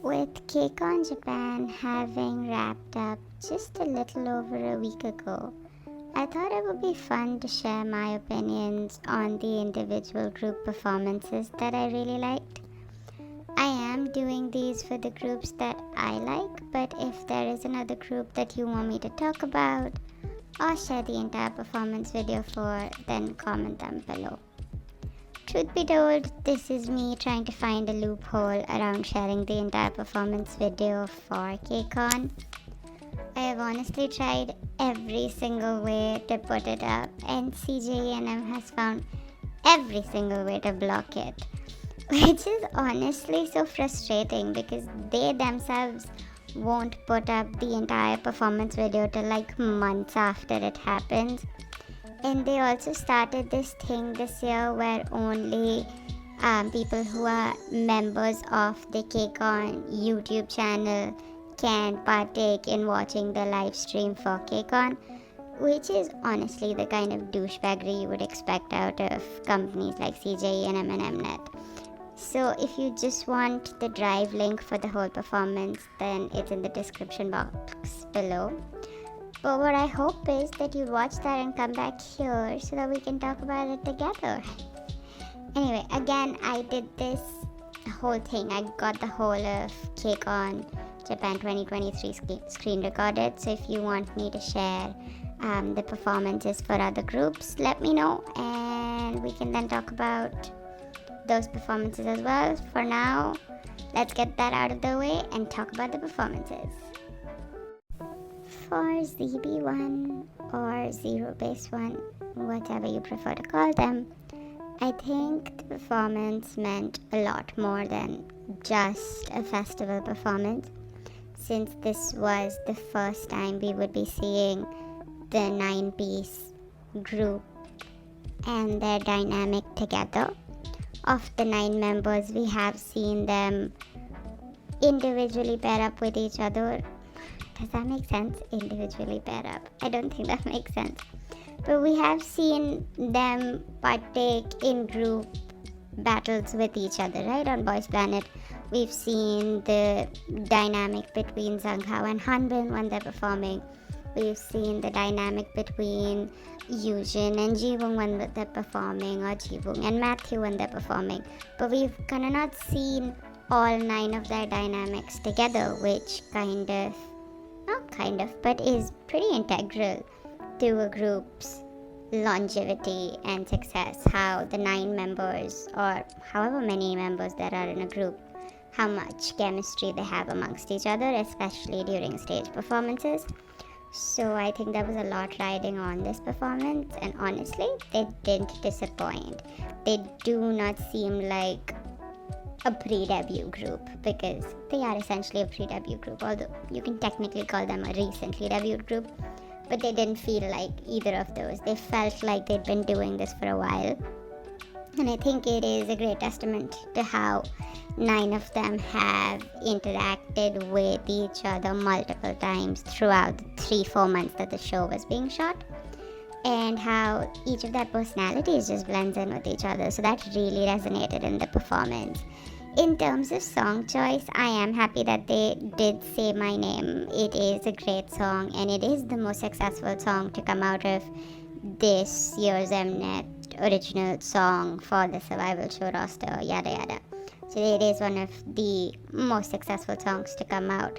With KCON Japan having wrapped up just a little over a week ago, I thought it would be fun to share my opinions on the individual group performances that I really liked. I am doing these for the groups that I like, but if there is another group that you want me to talk about or share the entire performance video for, then comment them below. Truth be told, this is me trying to find a loophole around sharing the entire performance video for KCON. I have honestly tried every single way to put it up, and CJENM has found every single way to block it, which is honestly so frustrating because they themselves won't put up the entire performance video till like months after it happens. And they also started this thing this year where only people who are members of the KCON YouTube channel can partake in watching the live stream for KCON, which is honestly the kind of douchebaggery you would expect out of companies like CJENM and Mnet. So if you just want the drive link for the whole performance, then it's in the description box below. But what I hope is that you watch that and come back here so that we can talk about it together. Anyway, again, I did this whole thing. I got the whole of KCON Japan 2023 screen recorded. So if you want me to share the performances for other groups, let me know and we can then talk about those performances as well. For now, let's get that out of the way and talk about the performances. For ZB1 or ZEROBASEONE, whatever you prefer to call them, I think the performance meant a lot more than just a festival performance, since this was the first time we would be seeing the 9-piece group and their dynamic together. Of the 9 members, we have seen them individually pair up with each other. Does that make sense? Individually pair up. I don't think that makes sense. But we have seen them partake in group battles with each other, right? On Boys Planet, we've seen the dynamic between Zanghao and Hanbin when they're performing. We've seen the dynamic between Yujin and Jiwoong when they're performing, or Jiwoong and Matthew when they're performing. But we've kind of not seen all 9 of their dynamics together, which but is pretty integral to a group's longevity and success. How the 9 members, or however many members there are in a group, how much chemistry they have amongst each other, especially during stage performances. So I think there was a lot riding on this performance, and honestly, they didn't disappoint. They do not seem like a pre-debut group, because they are essentially a pre-debut group, although you can technically call them a recently debuted group, but they didn't feel like either of those. They felt like they'd been doing this for a while, and I think it is a great testament to how 9 of them have interacted with each other multiple times throughout the 3-4 months that the show was being shot, and how each of their personalities just blends in with each other. So that really resonated in the performance. In terms of song choice, I am happy that they did Say My Name. It is a great song, and it is the most successful song to come out of this year's Mnet original song for the survival show roster, yada yada. So it is one of the most successful songs to come out.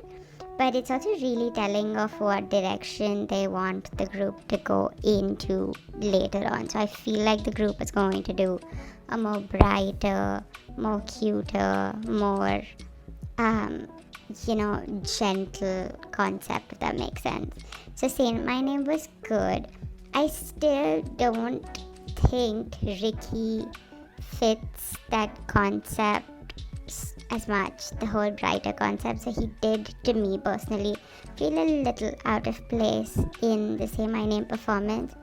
But it's also really telling of what direction they want the group to go into later on. So I feel like the group is going to do a more brighter, more cuter, more, gentle concept, if that makes sense. So saying My Name was good. I still don't think Ricky fits that concept as much, the whole brighter concept. So he did, to me personally, feel a little out of place in the Say My Name performance.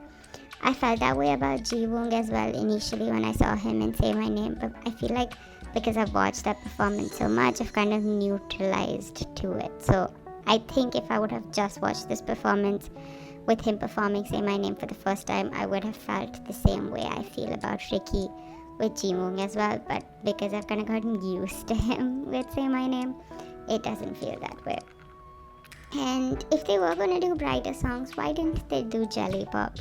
I felt that way about Jiwoong as well initially when I saw him in Say My Name, but I feel like because I've watched that performance so much, I've kind of neutralized to it. So I think if I would have just watched this performance with him performing Say My Name for the first time, I would have felt the same way I feel about Ricky with Jiwoong as well. But because I've kind of gotten used to him with Say My Name, it doesn't feel that way. And if they were gonna do brighter songs, why didn't they do Jelly Pop?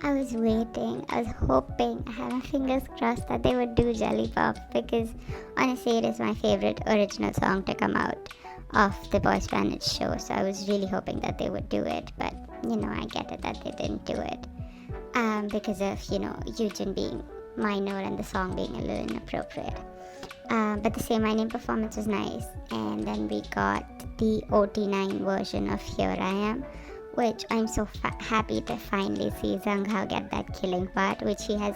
I was waiting, I was hoping, I had my fingers crossed that they would do Jelly Pop, because honestly it is my favorite original song to come out of the Boys Planet show. So I was really hoping that they would do it, but I get it that they didn't do it because of Yujin being minor and the song being a little inappropriate. But the Say My Name performance was nice. And then we got the OT9 version of Here I Am, which I'm so happy to finally see Zhonghao get that killing part, which he has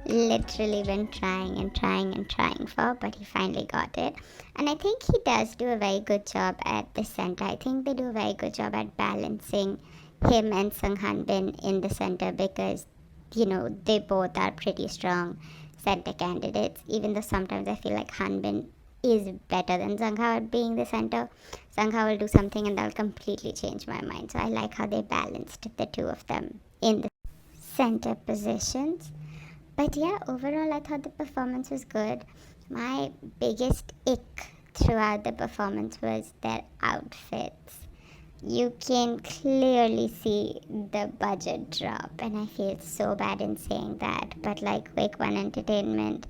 literally been trying for, but he finally got it. And I think he does do a very good job at the center. I think they do a very good job at balancing him and Sung Hanbin in the center, because they both are pretty strong center candidates, even though sometimes I feel like Hanbin is better than Zhonghao at being the center. Zhonghao will do something and that'll completely change my mind. So I like how they balanced the two of them in the center positions. But yeah, overall I thought the performance was good. My biggest ick throughout the performance was their outfits. You can clearly see the budget drop, and I feel so bad in saying that, but like Wake One Entertainment's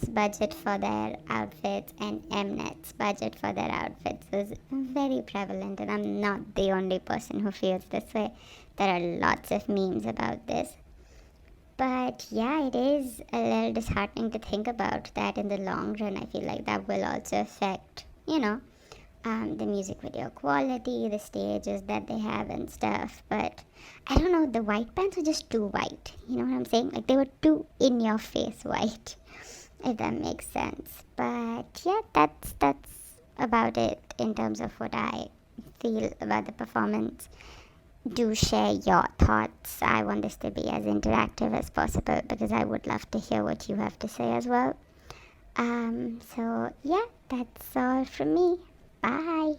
budget for their outfits and Mnet's budget for their outfits was very prevalent, and I'm not the only person who feels this way. There are lots of memes about this. But yeah, it is a little disheartening to think about that in the long run. I feel like that will also affect, the music video quality, the stages that they have and stuff. But I don't know, the white pants were just too white. You know what I'm saying? Like, they were too in your face white, if that makes sense. But yeah, that's about it in terms of what I feel about the performance. Do share your thoughts. I want this to be as interactive as possible, because I would love to hear what you have to say as well. So yeah, that's all from me. Bye.